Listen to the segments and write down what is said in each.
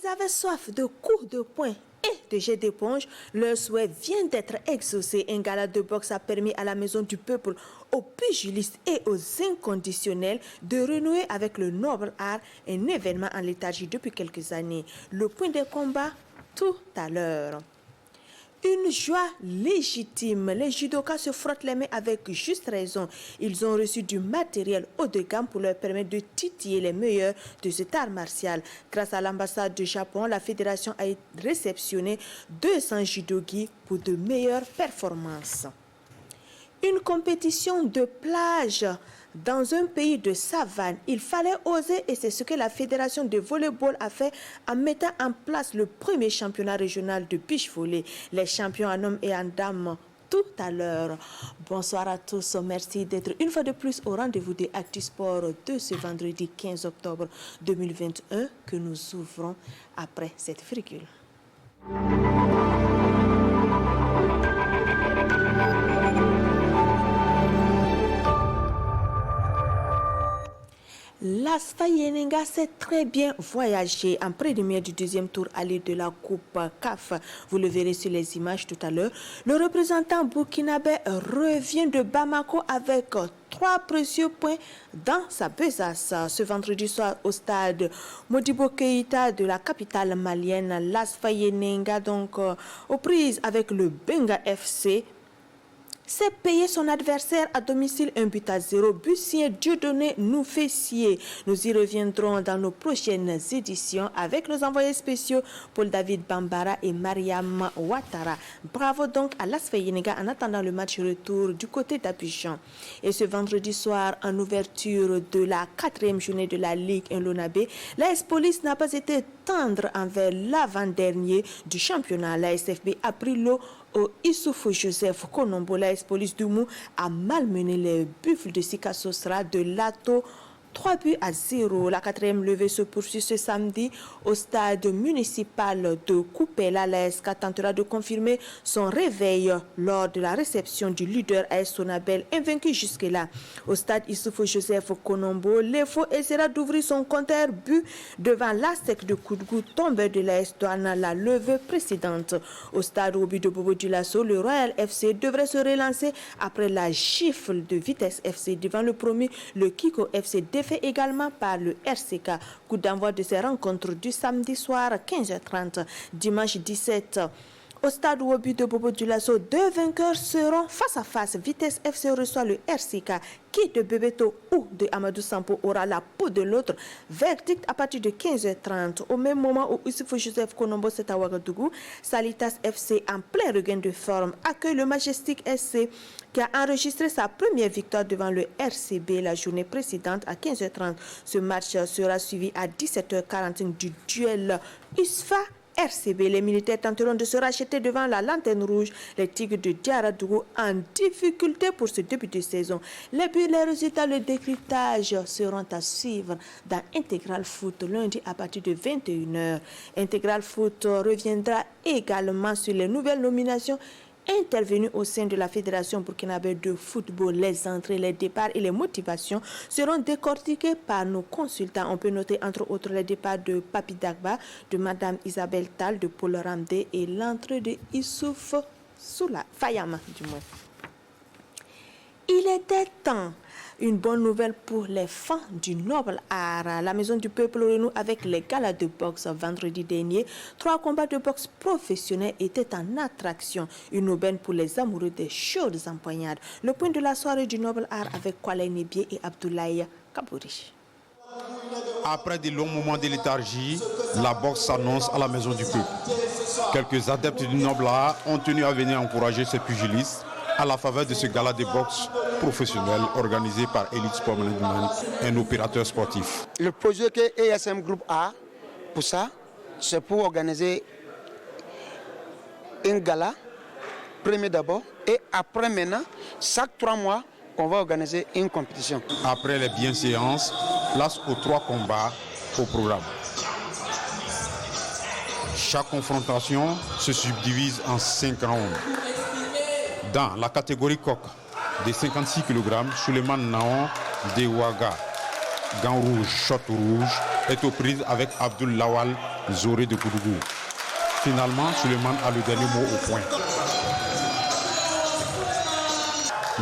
Ils avaient soif de coups de poing et de jets d'éponge. Leur souhait vient d'être exaucé. Un gala de boxe a permis à la Maison du Peuple, aux pugilistes et aux inconditionnels de renouer avec le noble art, un événement en léthargie depuis quelques années. Le point des combats, tout à l'heure. Une joie légitime. Les judokas se frottent les mains avec juste raison. Ils ont reçu du matériel haut de gamme pour leur permettre de titiller les meilleurs de cet art martial. Grâce à l'ambassade du Japon, la fédération a réceptionné 200 judogi pour de meilleures performances. Une compétition de plage dans un pays de savane. Il fallait oser et c'est ce que la fédération de volleyball a fait en mettant en place le premier championnat régional de beach volley. Les champions en hommes et en dames tout à l'heure. Bonsoir à tous. Merci d'être une fois de plus au rendez-vous des Actu Sport de ce vendredi 15 octobre 2021 que nous ouvrons après cette virgule. L'ASFA Yenenga s'est très bien voyagé en préliminaire du deuxième tour aller de la Coupe CAF. Vous le verrez sur les images tout à l'heure. Le représentant burkinabé revient de Bamako avec 3 précieux points dans sa besace. Ce vendredi soir au stade Modibo Keïta de la capitale malienne, l'ASFA Yenenga donc aux prises avec le Benga FC. C'est payer son adversaire à domicile 1-0. But signé Dieudonné Noufessier. Nous y reviendrons dans nos prochaines éditions avec nos envoyés spéciaux Paul David Bambara et Mariam Ouattara. Bravo donc à l'ASFA Yenenga en attendant le match retour du côté d'Abidjan. Et ce vendredi soir, en ouverture de la 4e journée de la Ligue 1 Lonabé, l'AS Police n'a pas été tendre envers l'avant-dernier du championnat. La SFB a pris l'eau au Issoufou Joseph Konombo. La Police Doumou a malmené les buffles de Sikasosra de Lato 3-0. La 4e levée se poursuit ce samedi au stade municipal de Koupela. La SK tentera de confirmer son réveil lors de la réception du leader AS Sonabel, invaincu jusque-là. Au stade Issoufou Joseph Konombo, l'EFO essaiera d'ouvrir son compteur but devant l'Aztec de Koudgou, tombé de l'AS Douane la levée précédente. Au stade Obi de Bobo Dioulasso, le Royal FC devrait se relancer après la gifle de Vitesse FC devant le promu, le Kiko FC fait également par le RCK. Coup d'envoi de ces rencontres du samedi soir 15h30. Dimanche 17 au stade Wobu de Bobo Dioulasso, 2 vainqueurs seront face à face. Vitesse FC reçoit le RCK. Qui de Bebeto ou de Amadou Sampo aura la peau de l'autre? Verdict à partir de 15h30. Au même moment où Issoufou Joseph Konombo c'est à Ouagadougou, Salitas FC en plein regain de forme accueille le Majestic SC qui a enregistré sa première victoire devant le RCB la journée précédente à 15h30. Ce match sera suivi à 17h45 du duel USFA RCB. Les militaires tenteront de se racheter devant la lanterne rouge. Les Tigres de Diaradougou en difficulté pour ce début de saison. Les buts, les résultats, le décryptage seront à suivre dans Intégral Foot lundi à partir de 21h. Intégral Foot reviendra également sur les nouvelles nominations intervenus au sein de la Fédération burkinabé de football. Les entrées, les départs et les motivations seront décortiqués par nos consultants. On peut noter entre autres les départs de Papi Dagba, de Madame Isabelle Tal, de Paul Ramdé et l'entrée de Issouf Soula, Fayama du moins. Il était temps. Une bonne nouvelle pour les fans du noble art. La Maison du Peuple renoue avec les galas de boxe vendredi dernier. 3 combats de boxe professionnels étaient en attraction. Une aubaine pour les amoureux des chaudes empoignades. Le point de la soirée du noble art avec Kwale Nebié et Abdoulaye Kabouri. Après de longs moments de léthargie, la boxe s'annonce à la Maison du Peuple. Quelques adeptes du noble art ont tenu à venir encourager ces pugilistes à la faveur de ce gala de boxe professionnel organisé par Elite Sport Management, un opérateur sportif. Le projet que ESM Group a pour ça, c'est pour organiser un gala, premier d'abord, et après maintenant, chaque 3 mois, on va organiser une compétition. Après les bienséances, place aux 3 combats au programme. Chaque confrontation se subdivise en 5 rounds. Dans la catégorie coq de 56 kg, Suleiman Naon de Ouaga, gants rouge, short rouge, est aux prises avec Abdul Lawal Zoré de Koudougou. Finalement, Suleiman a le dernier mot au point.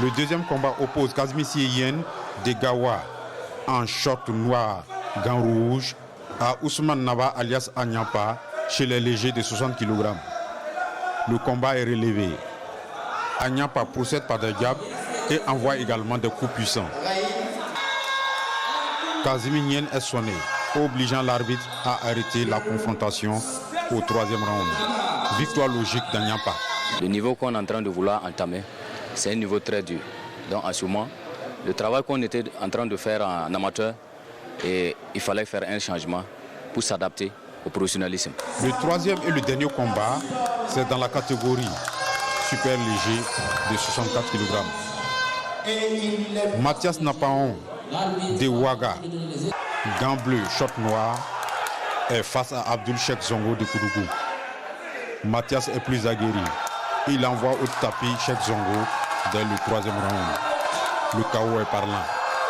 Le deuxième combat oppose Kazmi Sieyen de Gawa en short noir, gants rouge, à Ousmane Naba alias Anyapa chez les légers de 60 kg. Le combat est relevé. Anyapa procède par des jabs et envoie également des coups puissants. Kazmi Nien est sonné, obligeant l'arbitre à arrêter la confrontation au troisième round. Victoire logique d'Anyapa. Le niveau qu'on est en train de vouloir entamer, c'est un niveau très dur. Donc en ce moment, le travail qu'on était en train de faire en amateur, et il fallait faire un changement pour s'adapter au professionnalisme. Le troisième et le dernier combat, c'est dans la catégorie super léger de 64 kg. Mathias Napaon de Ouaga, gants bleus, short noir, est face à Abdul Sheikh Zongo de Koudougou. Mathias est plus aguerri. Il envoie au tapis Sheikh Zongo dès le troisième round. Le chaos est parlant.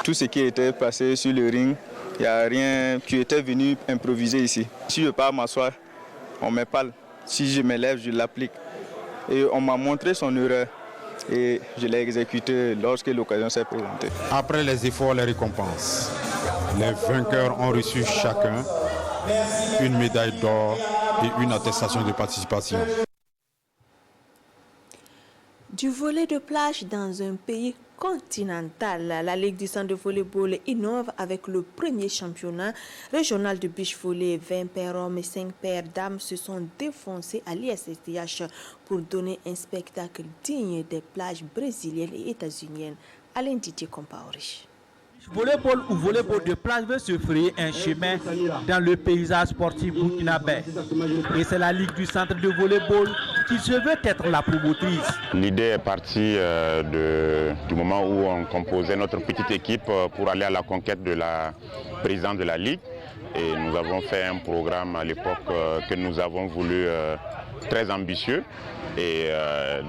Tout ce qui était passé sur le ring, il n'y a rien qui était venu improviser ici. Si je pars m'asseoir, on me parle. Si je me lève, je l'applique. Et on m'a montré son erreur. Et je l'ai exécuté lorsque l'occasion s'est présentée. Après les efforts, les récompenses. Les vainqueurs ont reçu chacun une médaille d'or et une attestation de participation. Du volley de plage dans un pays continental, la Ligue du centre de volleyball innove avec le premier championnat régional de beach volley. 20 paires hommes et 5 paires dames se sont défoncés à l'ISSDH pour donner un spectacle digne des plages brésiliennes et états-uniennes. Alain Didier Compaoré. Volleyball ou volleyball de plage veut se frayer un chemin dans le paysage sportif burkinabé. Et c'est la Ligue du centre de volleyball qui se veut être la promotrice. L'idée est partie du moment où on composait notre petite équipe pour aller à la conquête de la présidente de la Ligue. Et nous avons fait un programme à l'époque que nous avons voulu très ambitieux. Et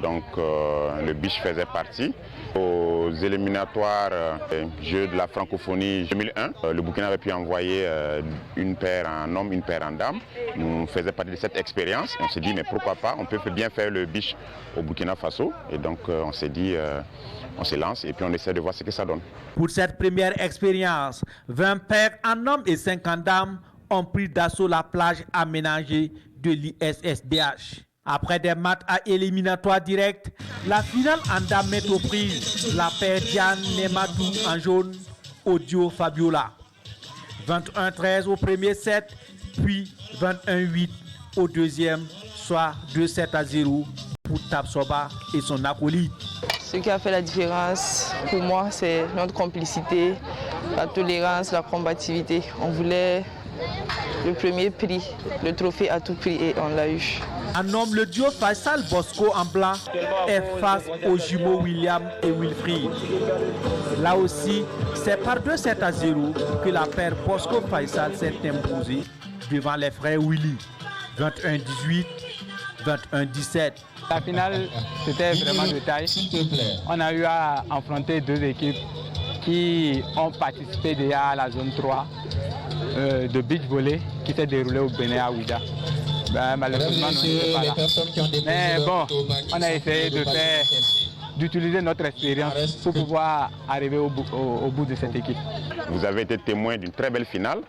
donc le beach faisait partie. Aux éliminatoires Jeux de la francophonie 2001, le Burkina avait pu envoyer une paire en homme, une paire en dame. Nous faisions partie de cette expérience. On s'est dit mais pourquoi pas, on peut bien faire le beach au Burkina Faso. Et donc on s'est dit, on se lance et puis on essaie de voir ce que ça donne. Pour cette première expérience, 20 paires en hommes et 5 en dames ont pris d'assaut la plage aménagée de l'ISSDH. Après des matchs à éliminatoire direct, la finale en dames met aux prises la paire Diane Nematou en jaune au duo Fabiola. 21-13 au premier set, puis 21-8 au deuxième, soit 2-7-0 pour Tabsoba et son acolyte. Ce qui a fait la différence pour moi, c'est notre complicité, la tolérance, la combativité. On voulait le premier prix, le trophée à tout prix et on l'a eu. En homme, le duo Faisal Bosco en blanc est face aux jumeaux William et Wilfried. Là aussi, c'est par 2-7-0 que la paire Bosco Faisal s'est imposée devant les frères Willy. 21-18, 21-17. La finale, c'était vraiment de taille. On a eu à affronter deux équipes qui ont participé déjà à la zone 3 de beach volley qui s'est déroulée au Bénin à Ouida. Malheureusement, nous n'étions pas là. Mais bon, on a essayé d'utiliser notre expérience pour pouvoir arriver au bout de cette équipe. Vous avez été témoin d'une très belle finale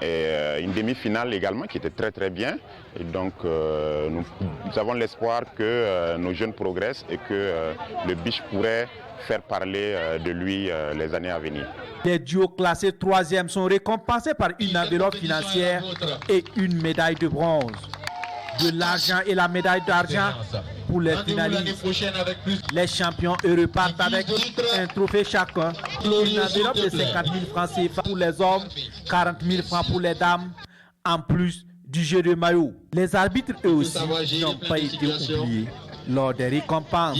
et une demi-finale également qui était très très bien. Et donc nous avons l'espoir que nos jeunes progressent et que le beach pourrait faire parler de lui les années à venir. Les duos classés 3e sont récompensés par une enveloppe financière et une médaille de bronze. De l'argent et la médaille d'argent pour les finalistes. Les champions repartent avec un trophée chacun, une enveloppe de 50 000 francs CFA pour les hommes, 40 000 francs pour les dames, en plus du jeu de maillot. Les arbitres, eux aussi, n'ont pas été oubliés lors des récompenses.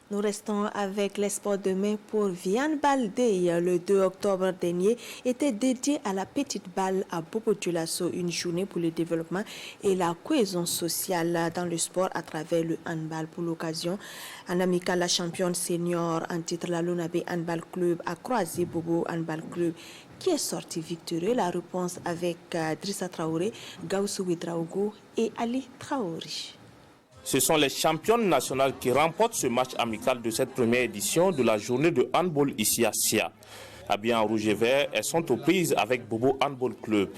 Nous restons avec les sports demain pour Vian Baldé. Le 2 octobre dernier était dédié à la petite balle à Bobo Dioulasso, une journée pour le développement et la cohésion sociale dans le sport à travers le handball. Pour l'occasion, en amical, la championne senior en titre, la Lunabé Handball Club, a croisé Bobo Handball Club qui est sorti victorieux? La réponse avec Drissa Traoré, Gaussou Ouedraogo et Ali Traoré. Ce sont les championnes nationales qui remportent ce match amical de cette première édition de la journée de handball ici à Sia. Habillées en rouge et vert, elles sont aux prises avec Bobo Handball Club.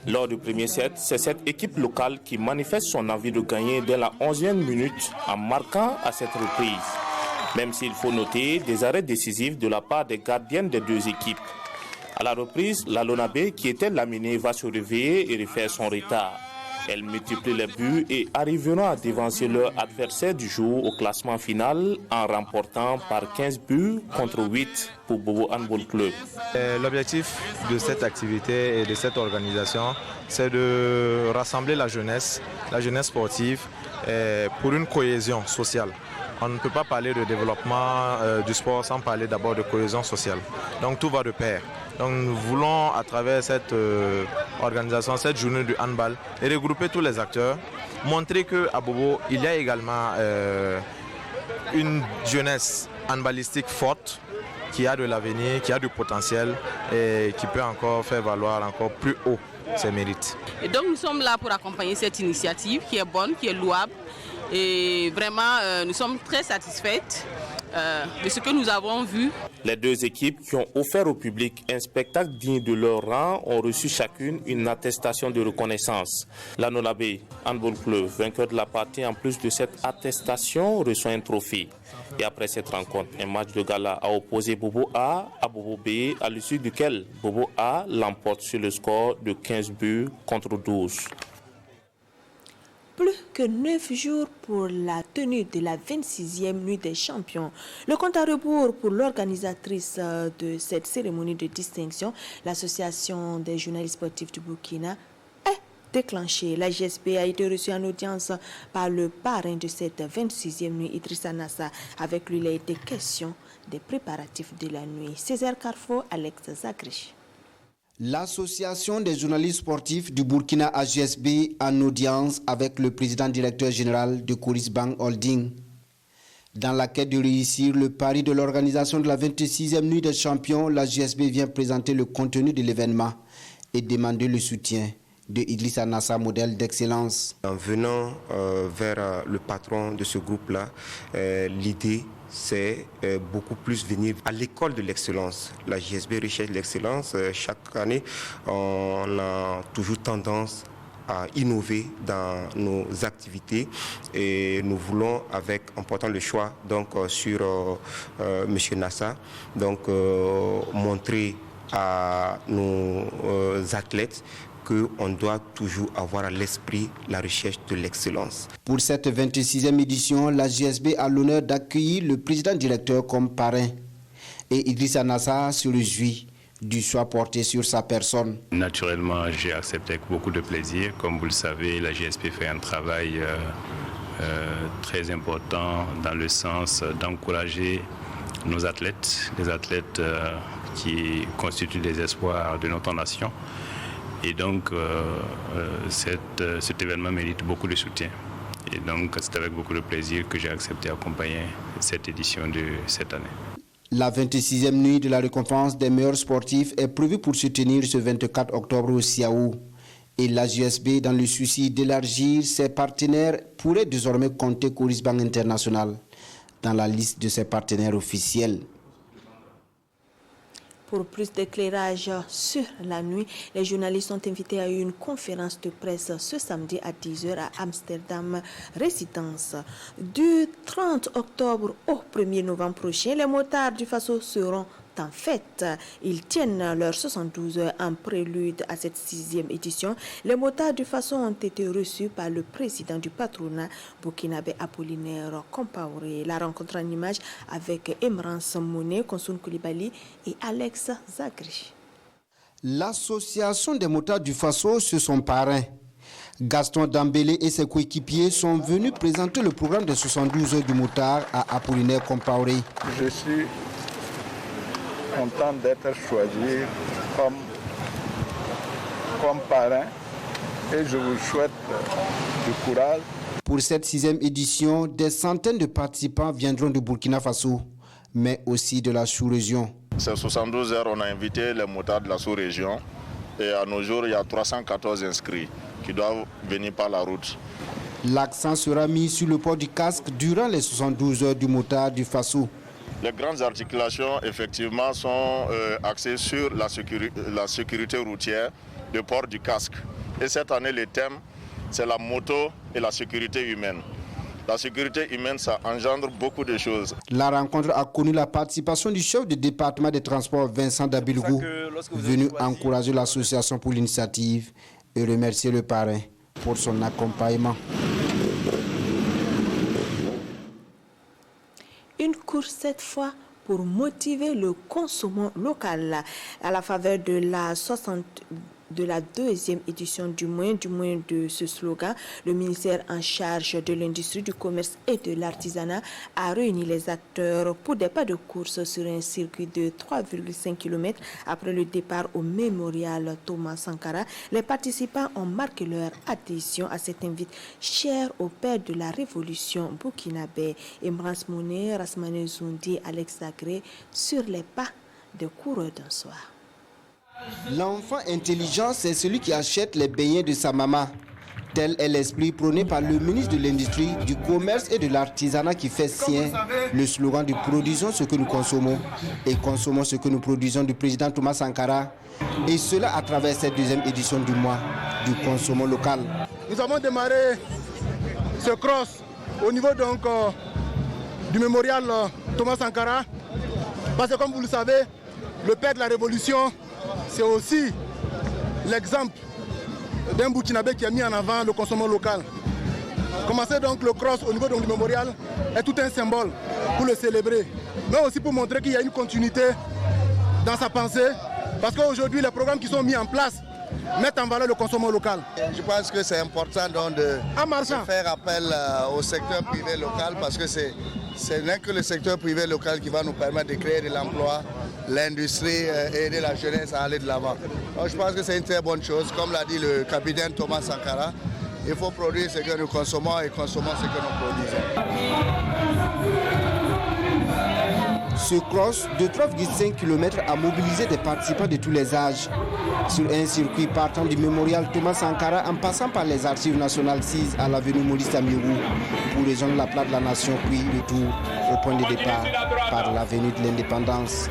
Lors du premier set, c'est cette équipe locale qui manifeste son envie de gagner dès la 11e minute en marquant à cette reprise. Même s'il faut noter des arrêts décisifs de la part des gardiennes des deux équipes. À la reprise, la Lonabé, qui était laminée, va se réveiller et refaire son retard. Elles multiplient les buts et arriveront à dévancer leur adversaire du jour au classement final en remportant par 15 buts contre 8 pour Bobo Handball Club. L'objectif de cette activité et de cette organisation, c'est de rassembler la jeunesse sportive pour une cohésion sociale. On ne peut pas parler de développement du sport sans parler d'abord de cohésion sociale. Donc tout va de pair. Donc nous voulons à travers cette organisation, cette journée du handball, regrouper tous les acteurs, montrer qu'à Bobo, il y a également une jeunesse handballistique forte, qui a de l'avenir, qui a du potentiel et qui peut encore faire valoir encore plus haut ses mérites. Et donc nous sommes là pour accompagner cette initiative qui est bonne, qui est louable. Et vraiment, nous sommes très satisfaites de ce que nous avons vu. Les deux équipes qui ont offert au public un spectacle digne de leur rang ont reçu chacune une attestation de reconnaissance. La Nolabé Handball Club, vainqueur de la partie, en plus de cette attestation, reçoit un trophée. Et après cette rencontre, un match de gala a opposé Bobo A à Bobo B, à l'issue duquel Bobo A l'emporte sur le score de 15 buts contre 12. Plus que 9 jours pour la tenue de la 26e nuit des champions. Le compte à rebours pour l'organisatrice de cette cérémonie de distinction, l'Association des journalistes sportifs du Burkina, est déclenchée. La GSP a été reçue en audience par le parrain de cette 26e nuit, Idrissa Nassa. Avec lui, il a été question des préparatifs de la nuit. Césaire Carrefour, Alex Zagri. L'Association des journalistes sportifs du Burkina AGSB en audience avec le président directeur général de Coris Bank Holding. Dans la quête de réussir le pari de l'organisation de la 26e nuit des champions, la GSB vient présenter le contenu de l'événement et demander le soutien de Idrissa Nassa, modèle d'excellence. En venant vers le patron de ce groupe-là, l'idée c'est beaucoup plus venir à l'école de l'excellence. La GSB recherche l'excellence. Chaque année, on a toujours tendance à innover dans nos activités et nous voulons, en portant le choix donc, sur M. Nassa, donc, montrer à nos athlètes qu'on doit toujours avoir à l'esprit la recherche de l'excellence. Pour cette 26e édition, la GSB a l'honneur d'accueillir le président directeur comme parrain. Et Idrissa Nassa se réjouit du choix porté sur sa personne. Naturellement, j'ai accepté avec beaucoup de plaisir. Comme vous le savez, la GSB fait un travail très important dans le sens d'encourager nos athlètes, les athlètes qui constituent les espoirs de notre nation. Et donc, cet événement mérite beaucoup de soutien. Et donc, c'est avec beaucoup de plaisir que j'ai accepté d'accompagner cette édition de cette année. La 26e nuit de la récompense des meilleurs sportifs est prévue pour se tenir ce 24 octobre au Siaou. Et la GSB, dans le souci d'élargir ses partenaires, pourrait désormais compter Coris Bank International dans la liste de ses partenaires officiels. Pour plus d'éclairage sur la nuit, les journalistes sont invités à une conférence de presse ce samedi à 10h à Amsterdam Résidence. Du 30 octobre au 1er novembre prochain, les motards du Faso seront en fête. Ils tiennent leurs 72 heures en prélude à cette 6e édition. Les motards du Faso ont été reçus par le président du patronat burkinabé Apollinaire Compaoré. La rencontre en image avec Emran Samouné, Konsoun Koulibaly et Alex Zagri. L'association des motards du Faso, c'est son parrain. Gaston Dambélé et ses coéquipiers sont venus présenter le programme des 72 heures du motard à Apollinaire Compaoré. Je suis content d'être choisi comme parrain et je vous souhaite du courage. Pour cette 6e édition, des centaines de participants viendront du Burkina Faso, mais aussi de la sous-région. Ces 72 heures, on a invité les motards de la sous-région et à nos jours, il y a 314 inscrits qui doivent venir par la route. L'accent sera mis sur le port du casque durant les 72 heures du motard du Faso. Les grandes articulations, effectivement, sont axées sur la sécurité routière, le port du casque. Et cette année, le thème, c'est la moto et la sécurité humaine. La sécurité humaine, ça engendre beaucoup de choses. La rencontre a connu la participation du chef du département des transports, Vincent Dabilgou, venu encourager l'association pour l'initiative et remercier le parrain pour son accompagnement. Une course cette fois pour motiver le consommant local à la faveur de la deuxième édition du moins de ce slogan. Le ministère en charge de l'industrie, du commerce et de l'artisanat a réuni les acteurs pour des pas de course sur un circuit de 3,5 km après le départ au mémorial Thomas Sankara. Les participants ont marqué leur adhésion à cet invite cher au père de la révolution burkinabé. Imran Mouné, Rasmane Zoundi, Alex Zagré sur les pas de coureurs d'un soir. L'enfant intelligent, c'est celui qui achète les beignets de sa maman. Tel est l'esprit prôné par le ministre de l'Industrie, du Commerce et de l'Artisanat qui fait sien le slogan de « Produisons ce que nous consommons et consommons ce que nous produisons » du président Thomas Sankara. Et cela à travers cette deuxième édition du mois du consommant local. Nous avons démarré ce cross au niveau donc du mémorial Thomas Sankara. Parce que comme vous le savez, le père de la révolution, c'est aussi l'exemple d'un Burkinabé qui a mis en avant le consommant local. Commencer donc le cross au niveau donc du mémorial est tout un symbole pour le célébrer, mais aussi pour montrer qu'il y a une continuité dans sa pensée, parce qu'aujourd'hui les programmes qui sont mis en place mettent en valeur le consommant local. Je pense que c'est important donc de faire appel au secteur privé local, parce que ce n'est que le secteur privé local qui va nous permettre de créer de l'emploi, l'industrie et aider la jeunesse à aller de l'avant. Je pense que c'est une très bonne chose. Comme l'a dit le capitaine Thomas Sankara, il faut produire ce que nous consommons et consommons ce que nous produisons. Ce cross de 3,5 km a mobilisé des participants de tous les âges. Sur un circuit partant du mémorial Thomas Sankara en passant par les archives nationales 6 à l'avenue Maurice Amirou pour rejoindre la place de la Nation, puis retour au point de départ par l'avenue de l'Indépendance.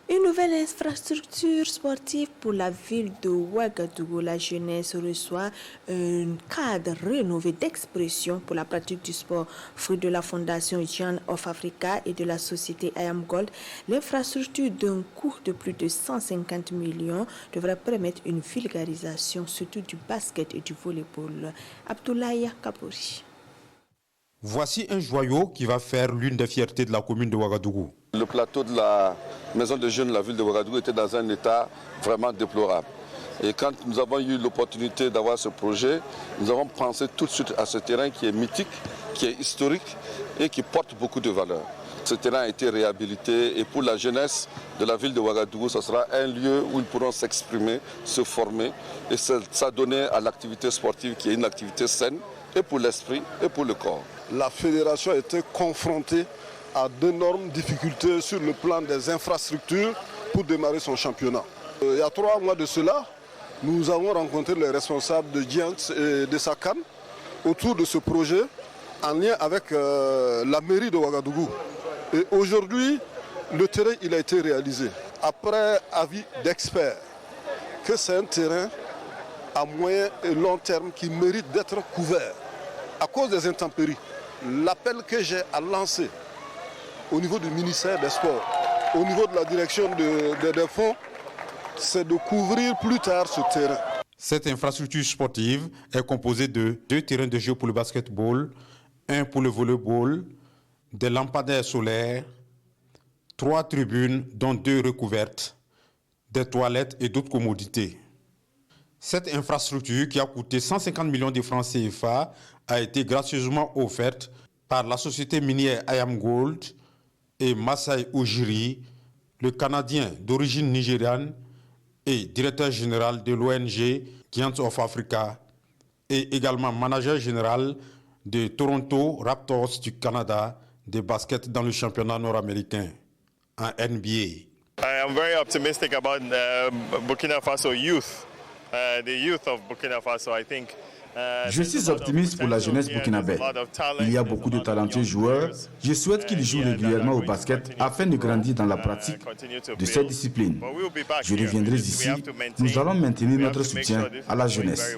Une nouvelle infrastructure sportive pour la ville de Ouagadougou. La jeunesse reçoit un cadre rénové d'expression pour la pratique du sport, fruit de la fondation Giant of Africa et de la société I Am Gold. L'infrastructure d'un coût de plus de 150 millions devrait permettre une vulgarisation, surtout du basket et du volleyball. Abdoulaye Kabouri. Voici un joyau qui va faire l'une des fiertés de la commune de Ouagadougou. Le plateau de la maison des jeunes de la ville de Ouagadougou était dans un état vraiment déplorable. Et quand nous avons eu l'opportunité d'avoir ce projet, nous avons pensé tout de suite à ce terrain qui est mythique, qui est historique et qui porte beaucoup de valeur. Ce terrain a été réhabilité et pour la jeunesse de la ville de Ouagadougou, ce sera un lieu où ils pourront s'exprimer, se former et s'adonner à l'activité sportive qui est une activité saine et pour l'esprit et pour le corps. La fédération a été confrontée à d'énormes difficultés sur le plan des infrastructures pour démarrer son championnat. Il y a 3 mois de cela, nous avons rencontré les responsables de Giants et de Sakan autour de ce projet en lien avec la mairie de Ouagadougou. Et aujourd'hui, le terrain il a été réalisé. Après avis d'experts, que c'est un terrain à moyen et long terme qui mérite d'être couvert à cause des intempéries. L'appel que j'ai à lancer au niveau du ministère des Sports, au niveau de la direction des fonds, c'est de couvrir plus tard ce terrain. Cette infrastructure sportive est composée de 2 terrains de jeu pour le basketball, 1 pour le volleyball, des lampadaires solaires, 3 tribunes dont 2 recouvertes, des toilettes et d'autres commodités. Cette infrastructure qui a coûté 150 millions de francs CFA a été gracieusement offerte par la société minière I Am Gold et Masai Ujiri, le Canadien d'origine nigériane et directeur général de l'ONG Giants of Africa et également manager général de Toronto Raptors du Canada, de basket dans le championnat nord-américain, en NBA. I am very optimistic about Burkina Faso youth, the youth of Burkina Faso. I think. Je suis optimiste pour la jeunesse burkinabé. Il y a beaucoup de talentueux joueurs. Je souhaite qu'ils jouent régulièrement au basket afin de grandir dans la pratique de cette discipline. Je reviendrai ici. Nous allons maintenir notre soutien à la jeunesse.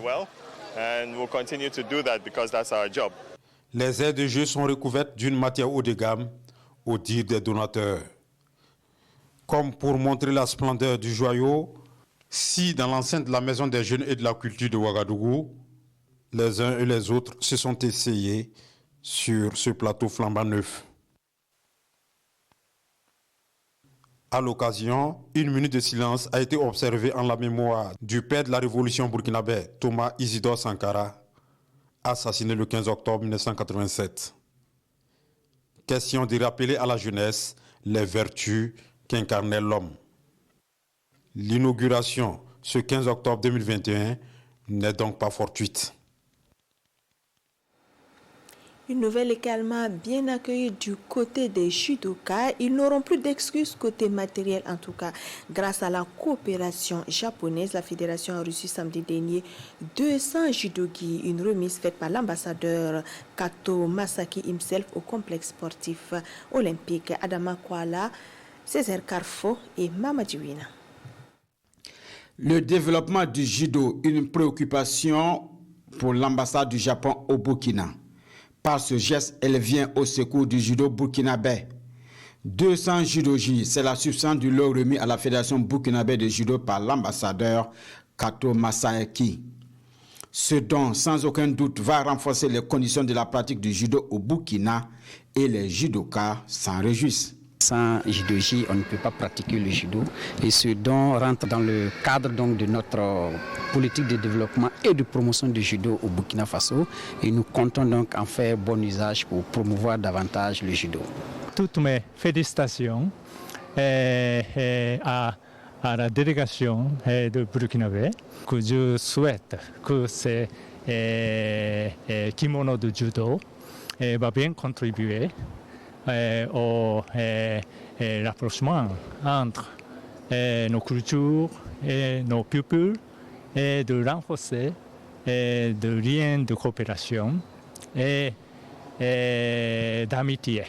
Les aires de jeu sont recouvertes d'une matière haut de gamme, au dire des donateurs. Comme pour montrer la splendeur du joyau, si dans l'enceinte de la Maison des Jeunes et de la Culture de Ouagadougou, les uns et les autres se sont essayés sur ce plateau flambant neuf. À l'occasion, 1 minute de silence a été observée en la mémoire du père de la révolution burkinabé, Thomas Isidore Sankara, assassiné le 15 octobre 1987. Question de rappeler à la jeunesse les vertus qu'incarnait l'homme. L'inauguration, ce 15 octobre 2021, n'est donc pas fortuite. Une nouvelle également bien accueillie du côté des judokas. Ils n'auront plus d'excuses côté matériel en tout cas. Grâce à la coopération japonaise, la fédération a reçu samedi dernier 200 judogi. Une remise faite par l'ambassadeur Kato Masaki himself au complexe sportif olympique Adama Kuala, Césaire Carfo et Mamadiwina. Le développement du judo, une préoccupation pour l'ambassade du Japon au Burkina. Par ce geste, elle vient au secours du judo burkinabé. 200 judogi, c'est la substance du lot remis à la Fédération burkinabé de judo par l'ambassadeur Kato Masaki. Ce don, sans aucun doute, va renforcer les conditions de la pratique du judo au Burkina et les judokas s'en réjouissent. Sans judogi, on ne peut pas pratiquer le judo. Et ce don rentre dans le cadre donc, de notre politique de développement et de promotion du judo au Burkina Faso. Et nous comptons donc en faire bon usage pour promouvoir davantage le judo. Toutes mes félicitations à la délégation de Burkinabé, que je souhaite que ces kimonos de judo va bien contribuer au rapprochement entre nos cultures et nos peuples et de renforcer des liens de coopération et d'amitié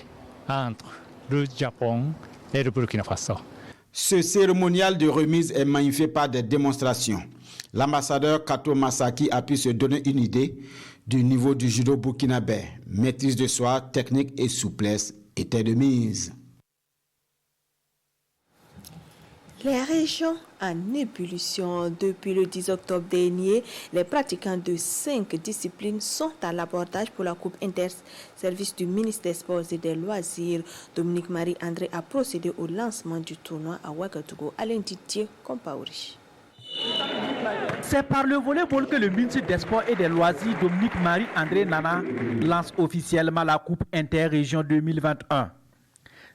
entre le Japon et le Burkina Faso. Ce cérémonial de remise est magnifié par des démonstrations. L'ambassadeur Kato Masaki a pu se donner une idée du niveau du judo burkinabé. Maîtrise de soi, technique et souplesse étaient de mise. Les régions en ébullition. Depuis le 10 octobre dernier, les pratiquants de 5 disciplines sont à l'abordage pour la Coupe Inter-Service du ministre des Sports et des Loisirs. Dominique Marie-André a procédé au lancement du tournoi à Ouagadougou. Alain Didier Compaori. C'est par le volleyball que le ministre des Sports et des Loisirs, Dominique Marie-André Nana, lance officiellement la Coupe Inter-Région 2021.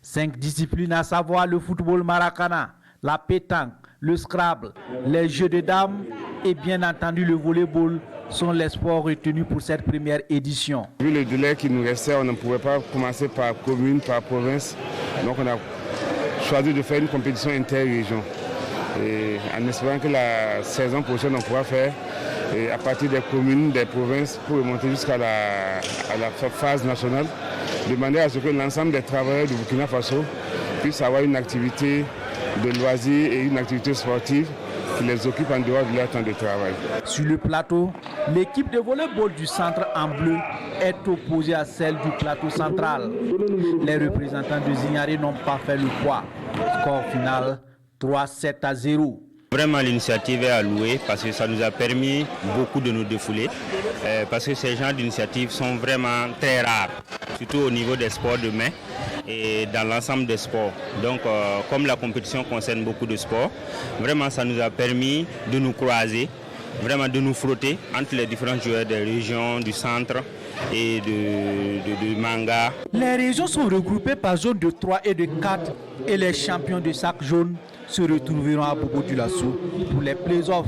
5 disciplines, à savoir le football maracana, la pétanque, le scrabble, les jeux de dames et bien entendu le volleyball sont les sports retenus pour cette première édition. Vu le délai qui nous restait, on ne pouvait pas commencer par commune, par province. Donc on a choisi de faire une compétition inter-région. Et en espérant que la saison prochaine, on pourra faire à partir des communes, des provinces, pour remonter jusqu'à la phase nationale, de manière à ce que l'ensemble des travailleurs du Burkina Faso puissent avoir une activité de loisirs et une activité sportive qui les occupe en dehors de leur temps de travail. Sur le plateau, l'équipe de volleyball du centre en bleu est opposée à celle du plateau central. Les représentants de Zignaré n'ont pas fait le poids. Score final 3-7-0. Vraiment, l'initiative est à louer parce que ça nous a permis beaucoup de nous défouler. Parce que ces genres d'initiatives sont vraiment très rares, surtout au niveau des sports de main et dans l'ensemble des sports. Donc, comme la compétition concerne beaucoup de sports, vraiment, ça nous a permis de nous croiser, vraiment de nous frotter entre les différents joueurs des régions, du centre et de Manga. Les régions sont regroupées par zone de 3 et de 4 et les champions de chaque zone se retrouveront à Bobo-Dioulasso pour les playoffs.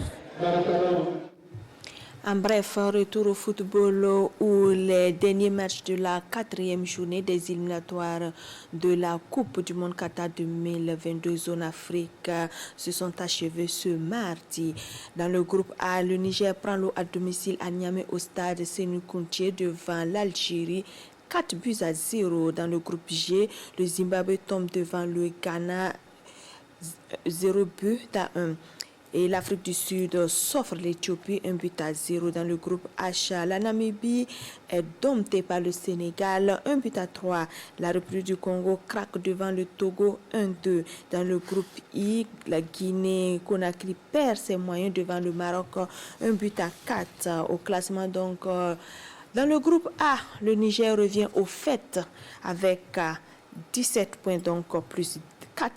En bref, retour au football où les derniers matchs de la 4e journée des éliminatoires de la Coupe du Monde Qatar 2022 Zone Afrique se sont achevés ce mardi. Dans le groupe A, le Niger prend l'eau à domicile à Niamey au stade Sékou Kounté devant l'Algérie. 4-0. Dans le groupe G, le Zimbabwe tombe devant le Ghana 0-1. Et l'Afrique du Sud s'offre l'Éthiopie 1-0. Dans le groupe H, la Namibie est domptée par le Sénégal 1-3. La République du Congo craque devant le Togo 1-2. Dans le groupe I, la Guinée-Conakry perd ses moyens devant le Maroc 1-4. Au classement donc, dans le groupe A, le Niger revient au fait avec 17 points donc plus 4.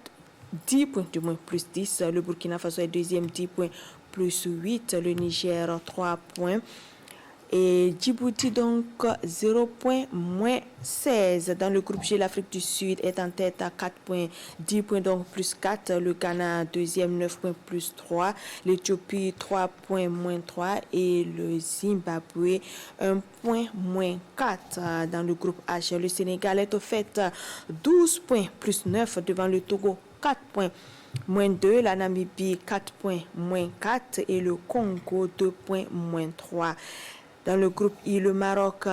10 points du moins plus 10, le Burkina Faso est deuxième 10 points plus 8, le Niger 3 points et Djibouti donc 0 points moins 16. Dans le groupe G, l'Afrique du Sud est en tête à 4 points, 10 points donc plus 4, le Ghana deuxième 9 points plus 3, l'Éthiopie 3 points moins 3 et le Zimbabwe 1 point moins 4. Dans le groupe H, le Sénégal est au fait 12 points plus 9 devant le Togo 4 points moins 2, la Namibie 4 points moins 4 et le Congo 2 points moins 3. Dans le groupe I, le Maroc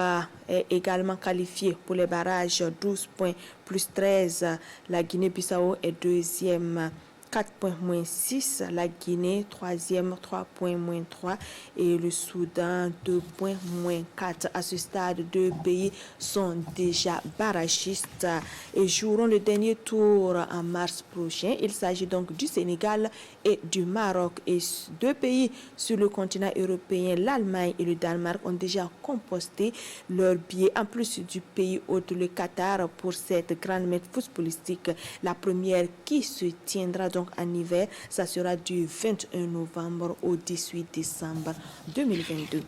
est également qualifié pour les barrages 12 points plus 13. La Guinée-Bissau est deuxième 4 points moins 6, la Guinée 3e 3 points moins 3 et le Soudan 2 points moins 4. À ce stade, 2 pays sont déjà barragistes et joueront le dernier tour en mars prochain. Il s'agit donc du Sénégal et du Maroc et 2 pays sur le continent européen, l'Allemagne et le Danemark ont déjà composté leur billet en plus du pays hôte, le Qatar, pour cette grande messe footballistique. La première qui se tiendra donc en hiver, ça sera du 21 novembre au 18 décembre 2022.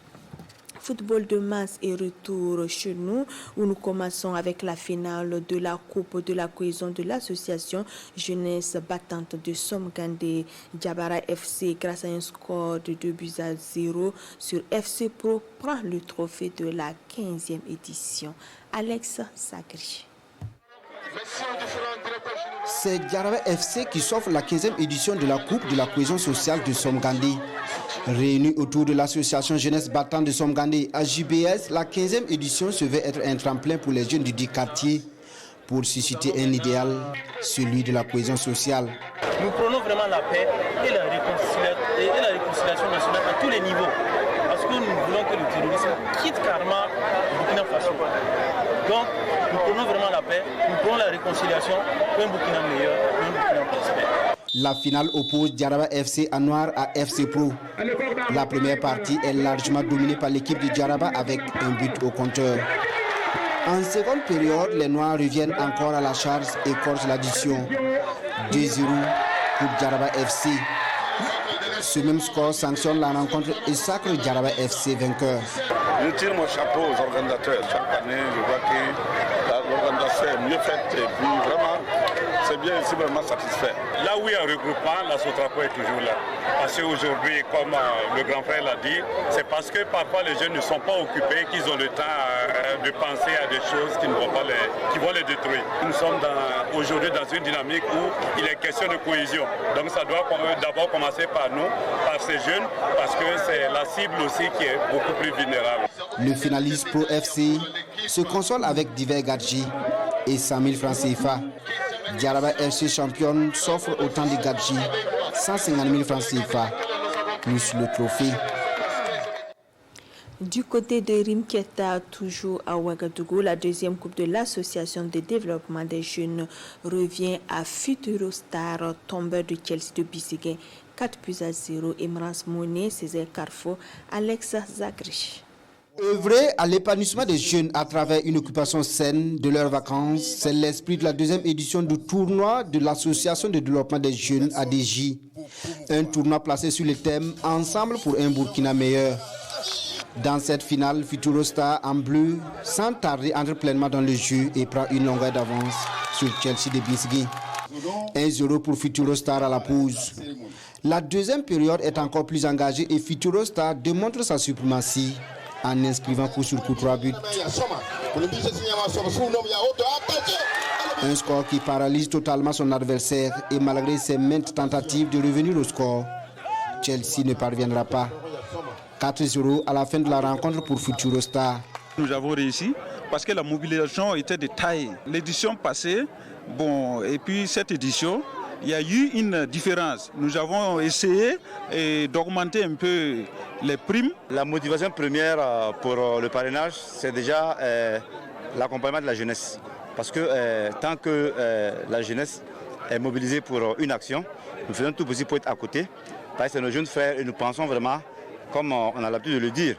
Football de masse et retour chez nous où nous commençons avec la finale de la Coupe de la cohésion de l'association Jeunesse battante de Somgandé. Djabara FC, grâce à un score de 2-0 sur FC Pro, prend le trophée de la 15e édition. Alex Sagri. C'est Djarawa FC qui s'offre la 15e édition de la Coupe de la cohésion sociale de Somgandé. Réunis autour de l'association Jeunesse battante de Somgandé à JBS, la 15e édition se veut être un tremplin pour les jeunes du quartier pour susciter un idéal, celui de la cohésion sociale. Nous prenons vraiment la paix et la réconciliation nationale à tous les niveaux. Parce que nous voulons que le terrorisme quitte carrément Burkina Faso. Donc, nous prenons vraiment la paix, nous prenons la réconciliation pour un Burkina meilleur, pour un Burkina prospère. La finale oppose Djarawa FC à Noir à FC Pro. La première partie est largement dominée par l'équipe de Djarawa avec un but au compteur. En seconde période, les Noirs reviennent encore à la charge et corrigent l'addition. 2-0 pour Djarawa FC. Ce même score sanctionne la rencontre et sacre Djarawa FC vainqueur. Je tire mon chapeau aux organisateurs. Chaque année, je vois que l'organisation est mieux faite et puis vraiment, c'est bien, je suis vraiment satisfait. Là où il y a un regroupement, la Sotraco est toujours là. Parce qu'aujourd'hui, comme le grand frère l'a dit, c'est parce que parfois les jeunes ne sont pas occupés qu'ils ont le temps de penser à des choses qui vont les détruire. Nous sommes aujourd'hui dans une dynamique où il est question de cohésion. Donc ça doit d'abord commencer par nous, par ces jeunes, parce que c'est la cible aussi qui est beaucoup plus vulnérable. Le finaliste Pro FC se console avec divers gadgets et 100 000 francs CFA. Djarawa FC championne s'offre autant de gadgets, 150 000 francs CFA, plus le trophée. Du côté de Rimketa, toujours à Ouagadougou, la deuxième coupe de l'association de développement des jeunes revient à Futurostar, tombeur de Chelsea de Bissiguin, 4-0, Emrans Monet, Césaire Carrefour, Alex Zagri. Œuvrer à l'épanouissement des jeunes à travers une occupation saine de leurs vacances, c'est l'esprit de la deuxième édition du tournoi de l'association de développement des jeunes ADJ. Un tournoi placé sur le thème « Ensemble pour un Burkina meilleur ». Dans cette finale, Futurostar en bleu, sans tarder, entre pleinement dans le jeu et prend une longueur d'avance sur Chelsea de Bissiguin. 1-0 pour Futurostar à la pause. La deuxième période est encore plus engagée et Futurostar démontre sa suprématie en inscrivant coup sur coup 3 buts. Un score qui paralyse totalement son adversaire et malgré ses maintes tentatives de revenir au score, Chelsea ne parviendra pas. 4-0 à la fin de la rencontre pour Futurostar. Nous avons réussi parce que la mobilisation était de taille. L'édition passée, et puis cette édition, il y a eu une différence. Nous avons essayé d'augmenter un peu les primes. La motivation première pour le parrainage, c'est déjà l'accompagnement de la jeunesse. Parce que tant que la jeunesse est mobilisée pour une action, nous faisons tout possible pour être à côté. Parce que c'est nos jeunes frères et nous pensons vraiment, comme on a l'habitude de le dire,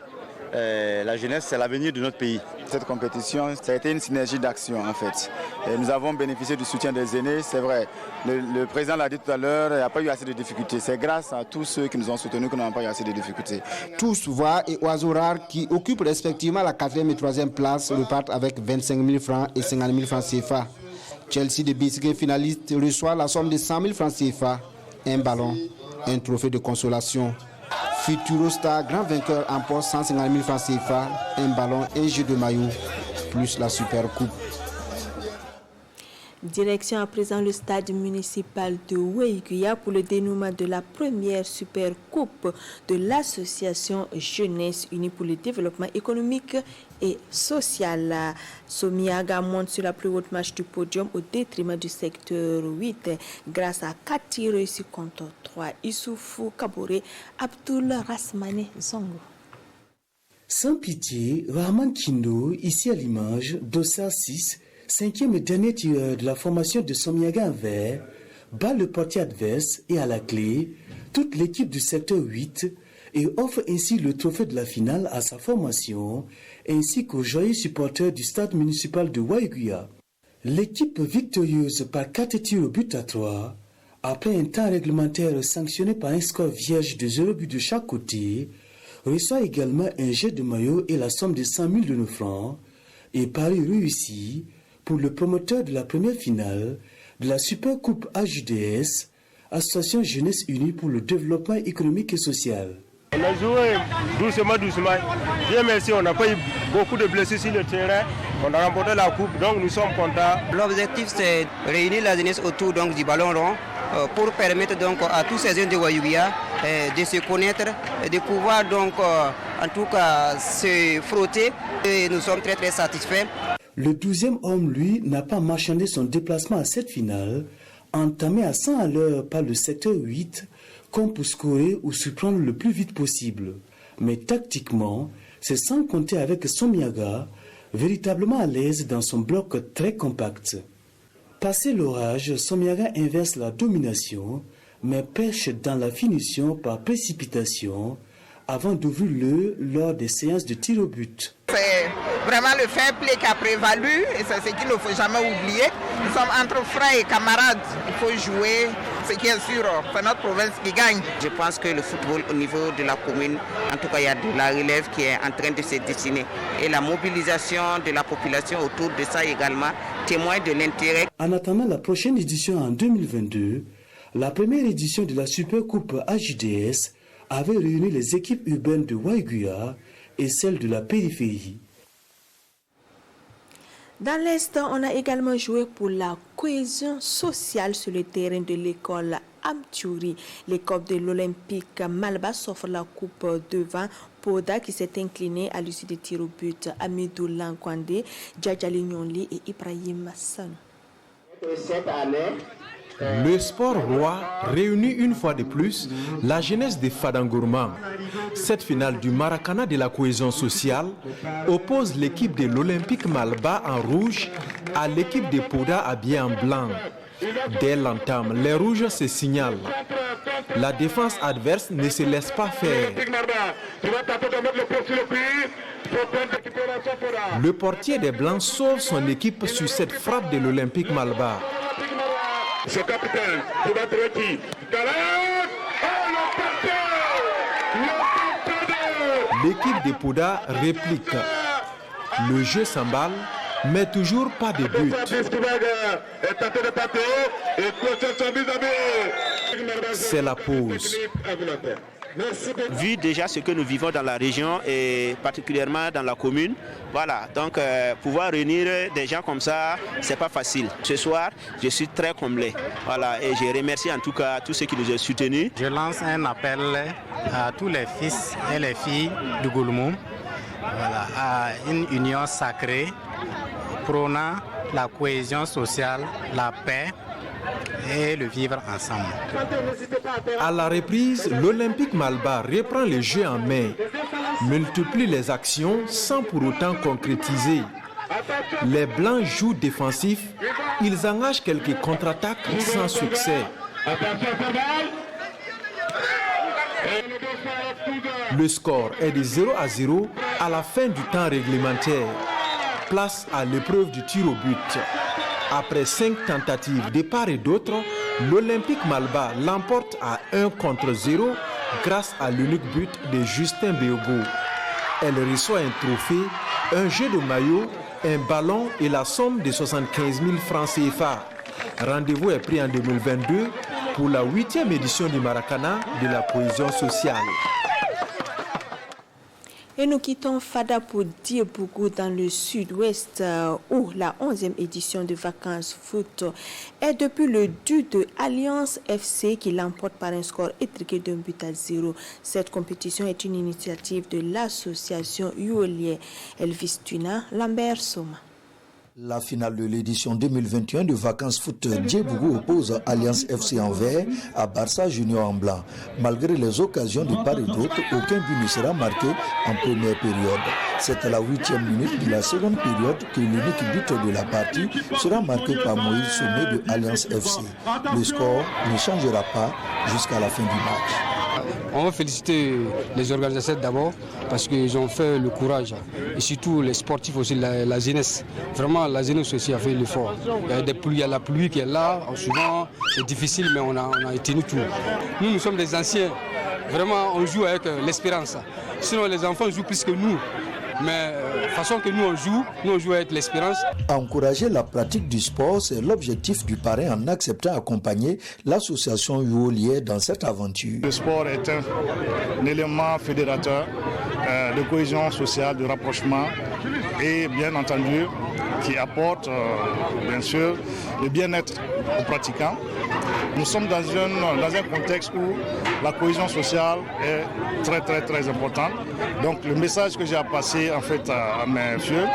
la jeunesse, c'est l'avenir de notre pays. Cette compétition, ça a été une synergie d'action en fait. Et nous avons bénéficié du soutien des aînés, c'est vrai. Le président l'a dit tout à l'heure, il n'y a pas eu assez de difficultés. C'est grâce à tous ceux qui nous ont soutenus que nous n'avons pas eu assez de difficultés. Tous Voix et Oiseaux Rares, qui occupent respectivement la 4e et 3e place, repartent avec 25 000 francs et 50 000 francs CFA. Chelsea de Bisquet, finaliste, reçoit la somme de 100 000 francs CFA, un ballon, un trophée de consolation. Futurostar, grand vainqueur, emporte 150 000 francs CFA, un ballon, un jeu de maillot, plus la Super Coupe. Direction à présent le stade municipal de Weiguya pour le dénouement de la première Super Coupe de l'association Jeunesse Unie pour le développement économique et social. Somiaga monte sur la plus haute marche du podium au détriment du secteur 8 grâce à 4 tirs réussis contre 3. Issoufou Kabore, Abdul Rasmane Zongo. Sans pitié, Rahman Kindo, ici à l'image, Dossa 6, 5e et dernier tireur de la formation de Somiaga en vert, bat le portier adverse et à la clé, toute l'équipe du secteur 8 et offre ainsi le trophée de la finale à sa formation ainsi qu'aux joyeux supporters du stade municipal de Weiguya. L'équipe victorieuse par 4 tirs au but à 3, après un temps réglementaire sanctionné par un score vierge de 0 but de chaque côté, reçoit également un jet de maillot et la somme de 100 000 de nos francs et pari réussi pour le promoteur de la première finale de la Super Coupe AJDS, Association Jeunesse Unie pour le développement économique et social. On a joué doucement. Dieu merci, on n'a pas eu beaucoup de blessés sur le terrain. On a remporté la coupe, donc nous sommes contents. L'objectif, c'est de réunir la jeunesse autour du ballon rond pour permettre donc à tous ces jeunes de Weiguya de se connaître, de pouvoir donc en tout cas se frotter. Et nous sommes très satisfaits. Le 12e homme, lui, n'a pas marchandé son déplacement à cette finale, entamé à 100 à l'heure par le secteur 8, comme pour scorer ou surprendre le plus vite possible. Mais tactiquement, c'est sans compter avec Somiaga, véritablement à l'aise dans son bloc très compact. Passé l'orage, Somiaga inverse la domination, mais pêche dans la finition par précipitation, avant d'ouvrir le lors des séances de tir au but. C'est vraiment le fair play qui a prévalu et c'est ce qu'il ne faut jamais oublier. Nous sommes entre frères et camarades. Il faut jouer, ce qui est sûr, c'est notre province qui gagne. Je pense que le football au niveau de la commune, en tout cas il y a de la relève qui est en train de se dessiner. Et la mobilisation de la population autour de ça également témoigne de l'intérêt. En attendant la prochaine édition en 2022, la première édition de la Super Coupe AJDS avait réuni les équipes urbaines de Weiguya et celles de la périphérie. Dans l'Est, on a également joué pour la cohésion sociale sur le terrain de l'école Amturi. L'école de l'Olympique Malba s'offre la coupe devant Poda qui s'est incliné à l'issue des tirs au but. Amidou Lankwande, Djadjali Nyonli et Ibrahim San. Cette année, le sport roi réunit une fois de plus la jeunesse des Fadangourma. Cette finale du Maracana de la cohésion sociale oppose l'équipe de l'Olympique Malba en rouge à l'équipe de Poda habillée en blanc. Dès l'entame, les rouges se signalent. La défense adverse ne se laisse pas faire. Le portier des Blancs sauve son équipe sur cette frappe de l'Olympique Malba. Ce capitaine, l'équipe de Poda réplique. Le jeu s'emballe, mais toujours pas de but. C'est la pause. Vu déjà ce que nous vivons dans la région et particulièrement dans la commune, voilà, donc pouvoir réunir des gens comme ça, c'est pas facile. Ce soir, je suis très comblé, voilà, et je remercie en tout cas tous ceux qui nous ont soutenus. Je lance un appel à tous les fils et les filles du Gouloumoum, voilà, à une union sacrée prônant la cohésion sociale, la paix et le vivre ensemble. À la reprise, l'Olympique Malba reprend les jeux en main, multiplie les actions sans pour autant concrétiser. Les Blancs jouent défensif, ils engagent quelques contre-attaques sans succès. Le score est de 0-0 à la fin du temps réglementaire. Place à l'épreuve du tir au but. Après 5 tentatives de part et d'autre, l'Olympique Malba l'emporte à 1-0 grâce à l'unique but de Justin Béogo. Elle reçoit un trophée, un jeu de maillot, un ballon et la somme de 75 000 francs CFA. Rendez-vous est pris en 2022 pour la 8e édition du Maracana de la cohésion sociale. Et nous quittons Fada pour Diebougou dans le sud-ouest où la 11e édition de vacances foot est depuis le dû de Alliance FC qui l'emporte par un score étriqué d'1-0. Cette compétition est une initiative de l'association Uolier. Elvis Tuna, Lambert Soma. La finale de l'édition 2021 de vacances foot Diebougou oppose Alliance FC en vert à Barça Junior en blanc. Malgré les occasions de part et d'autre, aucun but ne sera marqué en première période. C'est à la 8e minute de la seconde période que l'unique but de la partie sera marqué par Moïse Sommet de Alliance FC. Le score ne changera pas jusqu'à la fin du match. On va féliciter les organisateurs d'abord parce qu'ils ont fait le courage et surtout les sportifs aussi, la jeunesse. Vraiment, la jeunesse aussi a fait l'effort. Il y a la pluie qui est là, souvent c'est difficile mais on a tenu tout. Nous sommes des anciens, vraiment on joue avec l'espérance. Sinon les enfants jouent plus que nous. Mais de la façon que nous on joue avec l'espérance. Encourager la pratique du sport, c'est l'objectif du parrain en acceptant d'accompagner l'association Uolier dans cette aventure. Le sport est un élément fédérateur de cohésion sociale, de rapprochement et bien entendu qui apporte bien sûr le bien-être aux pratiquants. Nous sommes dans un contexte où la cohésion sociale est très importante. Donc le message que j'ai à passer en fait à mes vieux,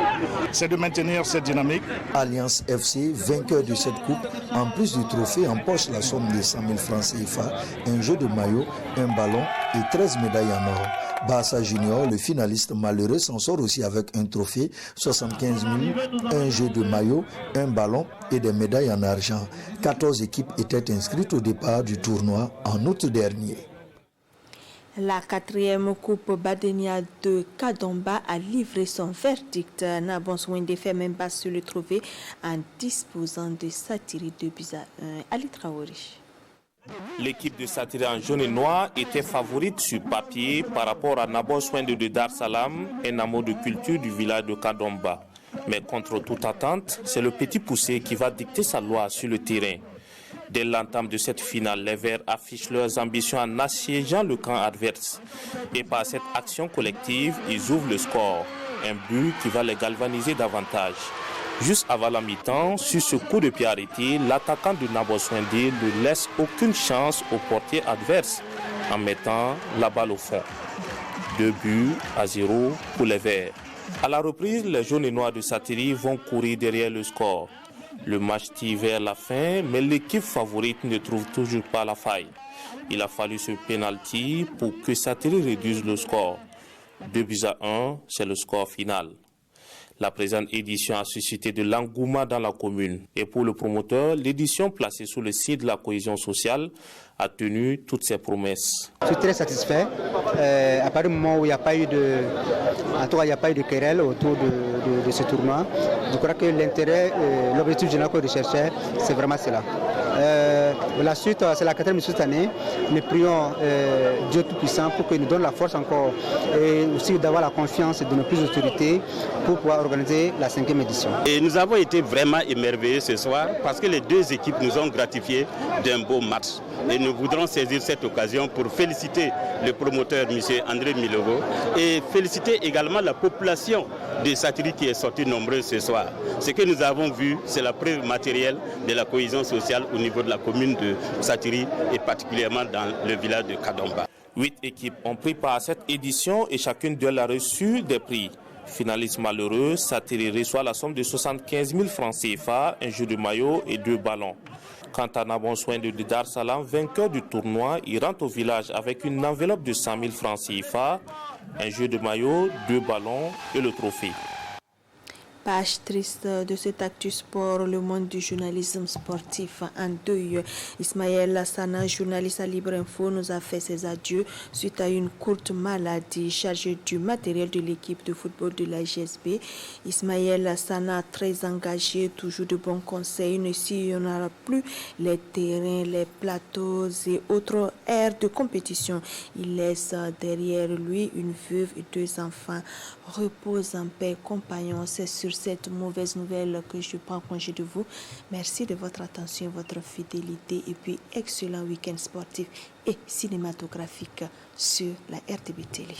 c'est de maintenir cette dynamique. Alliance FC, vainqueur de cette coupe, en plus du trophée, empoche la somme de 100 000 francs CFA, un jeu de maillot, un ballon et 13 médailles en or. Barça Junior, le finaliste malheureux, s'en sort aussi avec un trophée, 75 000, un jeu de maillot, un ballon et des médailles en argent. 14 équipes étaient inscrites au départ du tournoi en août dernier. La 4e coupe Badenia de Kadomba a livré son verdict. Nabon Swende fait même pas se le trouver en disposant de Satiri de Biza. Ali Traori. L'équipe de Satiri en jaune et noir était favorite sur papier par rapport à Nabon Swende de Dar Salam, un hameau de culture du village de Kadomba. Mais contre toute attente, c'est le petit poussé qui va dicter sa loi sur le terrain. Dès l'entame de cette finale, les Verts affichent leurs ambitions en assiégeant le camp adverse. Et par cette action collective, ils ouvrent le score. Un but qui va les galvaniser davantage. Juste avant la mi-temps, sur ce coup de pied arrêté, l'attaquant de Nabon Swende ne laisse aucune chance au portier adverse en mettant la balle au fond. 2-0 pour les Verts. À la reprise, les jaunes et noirs de Satiri vont courir derrière le score. Le match tire vers la fin, mais l'équipe favorite ne trouve toujours pas la faille. Il a fallu ce pénalty pour que Satiri réduise le score. 2-1, c'est le score final. La présente édition a suscité de l'engouement dans la commune. Et pour le promoteur, l'édition placée sous le signe de la cohésion sociale a tenu toutes ses promesses. Je suis très satisfait. À partir du moment où il n'y a pas eu de querelle autour de ce tournoi, je crois que l'intérêt, l'objectif général que je cherchais, c'est vraiment cela. La suite, c'est la 4e cette année. Nous prions Dieu Tout-Puissant pour qu'il nous donne la force encore et aussi d'avoir la confiance de nos plus autorités pour pouvoir organiser la 5e édition. Et nous avons été vraiment émerveillés ce soir parce que les deux équipes nous ont gratifiés d'un beau match. Et nous voudrons saisir cette occasion pour féliciter le promoteur, M. André Milovo, et féliciter également la population de Satiri qui est sortie nombreuse ce soir. Ce que nous avons vu, c'est la preuve matérielle de la cohésion sociale au niveau de la commune de Satiri et particulièrement dans le village de Kadomba. 8 équipes ont pris part à cette édition et chacune d'elles a reçu des prix. Finaliste malheureux, Satiri reçoit la somme de 75 000 francs CFA, un jeu de maillot et 2 ballons. Quant à Nabon Soin de Dar Salam, vainqueur du tournoi, il rentre au village avec une enveloppe de 100 000 francs CFA, un jeu de maillot, 2 ballons et le trophée. Page triste de cet actu sport, le monde du journalisme sportif en deuil. Ismaël Lassana, journaliste à Libre Info, nous a fait ses adieux suite à une courte maladie chargée du matériel de l'équipe de football de la GSB. Ismaël Lassana, très engagé, toujours de bons conseils, ne sillonnera plus les terrains, les plateaux et autres aires de compétition. Il laisse derrière lui une veuve et 2 enfants. Repose en paix, compagnon. C'est sur cette mauvaise nouvelle que je prends congé de vous. Merci de votre attention, votre fidélité et puis excellent week-end sportif et cinématographique sur la RTB Télé.